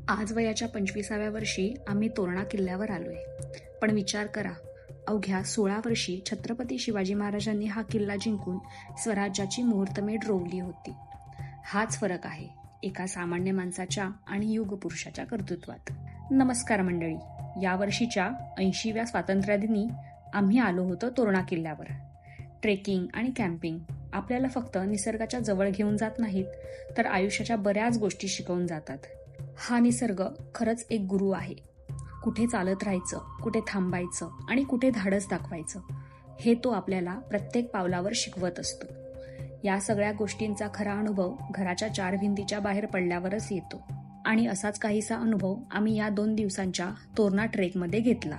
आज वयाच्या 25व्या वर्षी आम्ही तोरणा किल्ल्यावर आलोय. पण विचार करा, अवघ्या 16 वर्षी छत्रपती शिवाजी महाराजांनी हा किल्ला जिंकून स्वराज्याची मुहूर्तमेढ रोवली होती. हाच फरक आहे एका सामान्य माणसाच्या आणि युगपुरुषाच्या कर्तृत्वात. नमस्कार मंडळी, यावर्षीच्या 80व्या स्वातंत्र्यदिनी आम्ही आलो होतो तोरणा किल्ल्यावर. ट्रेकिंग आणि कॅम्पिंग आपल्याला फक्त निसर्गाच्या जवळ घेऊन जात नाहीत, तर आयुष्याच्या बऱ्याच गोष्टी शिकवून जातात. हा निसर्ग खरंच एक गुरु आहे. कुठे चालत राहायचं, कुठे थांबायचं आणि कुठे धाडस दाखवायचं, हे तो आपल्याला प्रत्येक पावलावर शिकवत असतो. या सगळ्या गोष्टींचा खरा अनुभव घराच्या 4 भिंतीच्या बाहेर पडल्यावरच येतो. आणि असाच काहीसा अनुभव आम्ही या 2 दिवसांच्या तोरणा ट्रेकमध्ये घेतला.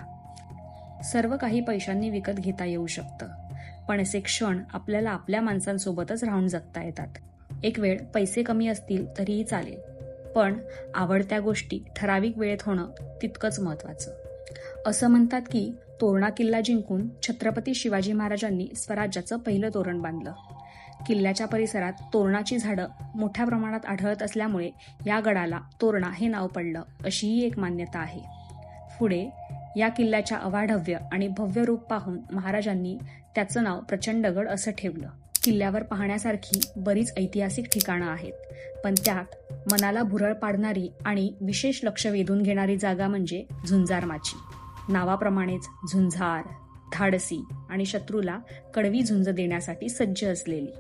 सर्व काही पैशांनी विकत घेता येऊ शकतं, पण असे क्षण आपल्याला आपल्या माणसांसोबतच राहून जगता येतात. एक वेळ पैसे कमी असतील तरीही चालेल, पण आवडत्या गोष्टी ठराविक वेळेत होणं तितकंच महत्त्वाचं. असं म्हणतात की तोरणा किल्ला जिंकून छत्रपती शिवाजी महाराजांनी स्वराज्याचं पहिलं तोरण बांधलं. किल्ल्याच्या परिसरात तोरणाची झाडं मोठ्या प्रमाणात आढळत असल्यामुळे या गडाला तोरणा हे नाव पडलं, अशीही एक मान्यता आहे. पुढे या किल्ल्याच्या अवाढव्य आणि भव्य रूप पाहून महाराजांनी त्याचं नाव प्रचंडगड असं ठेवलं. किल्ल्यावर पाहण्यासारखी बरीच ऐतिहासिक ठिकाणं आहेत, पण त्यात मनाला भुरळ पाडणारी आणि विशेष लक्ष वेधून घेणारी जागा म्हणजे झुंजारमाची. नावाप्रमाणेच झुंजार, धाडसी आणि शत्रूला कडवी झुंज देण्यासाठी सज्ज असलेली.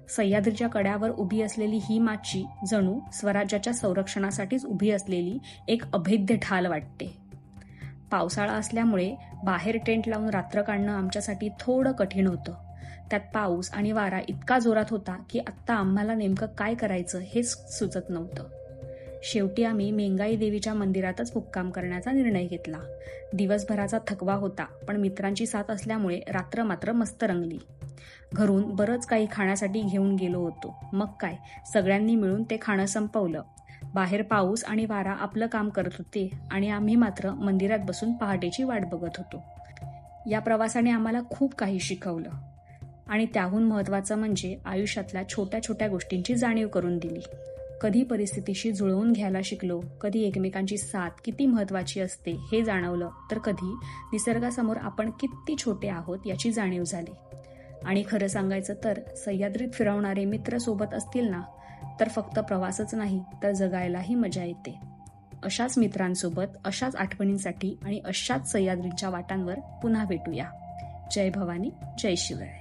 सह्याद्रीच्या कड्यावर उभी असलेली ही माची जणू स्वराज्याच्या संरक्षणासाठीच उभी असलेली एक अभेद्य ढाल वाटते. पावसाळा असल्यामुळे बाहेर टेंट लावून रात्र काढणं आमच्यासाठी थोडं कठीण होतं. त्यात पाऊस आणि वारा इतका जोरात होता की आत्ता आम्हाला नेमकं काय करायचं हेच सुचत नव्हतं. शेवटी आम्ही मेंगाई देवीच्या मंदिरातच मुक्काम करण्याचा निर्णय घेतला. दिवसभराचा थकवा होता, पण मित्रांची साथ असल्यामुळे रात्र मात्र मस्त रंगली. घरून बरंच काही खाण्यासाठी घेऊन गेलो होतो. मग काय, सगळ्यांनी मिळून ते खाणं संपवलं. बाहेर पाऊस आणि वारा आपलं काम करत होते आणि आम्ही मात्र मंदिरात बसून पहाटेची वाट बघत होतो. या प्रवासाने आम्हाला खूप काही शिकवलं आणि त्याहून महत्त्वाचं म्हणजे आयुष्यातल्या छोट्या छोट्या गोष्टींची जाणीव करून दिली. कधी परिस्थितीशी जुळवून घ्यायला शिकलो, कधी एकमेकांची साथ किती महत्त्वाची असते हे जाणवलं, तर कधी निसर्गासमोर आपण किती छोटे आहोत याची जाणीव झाली. आणि खरं सांगायचं तर सह्याद्रीत फिरवणारे मित्र सोबत असतील ना, तर फक्त प्रवासच नाही तर जगायलाही मजा येते. अशाच मित्रांसोबत, अशाच आठवणींसाठी आणि अशाच सह्याद्रीच्या वाटांवर पुन्हा भेटूया. जय भवानी, जय शिवराय.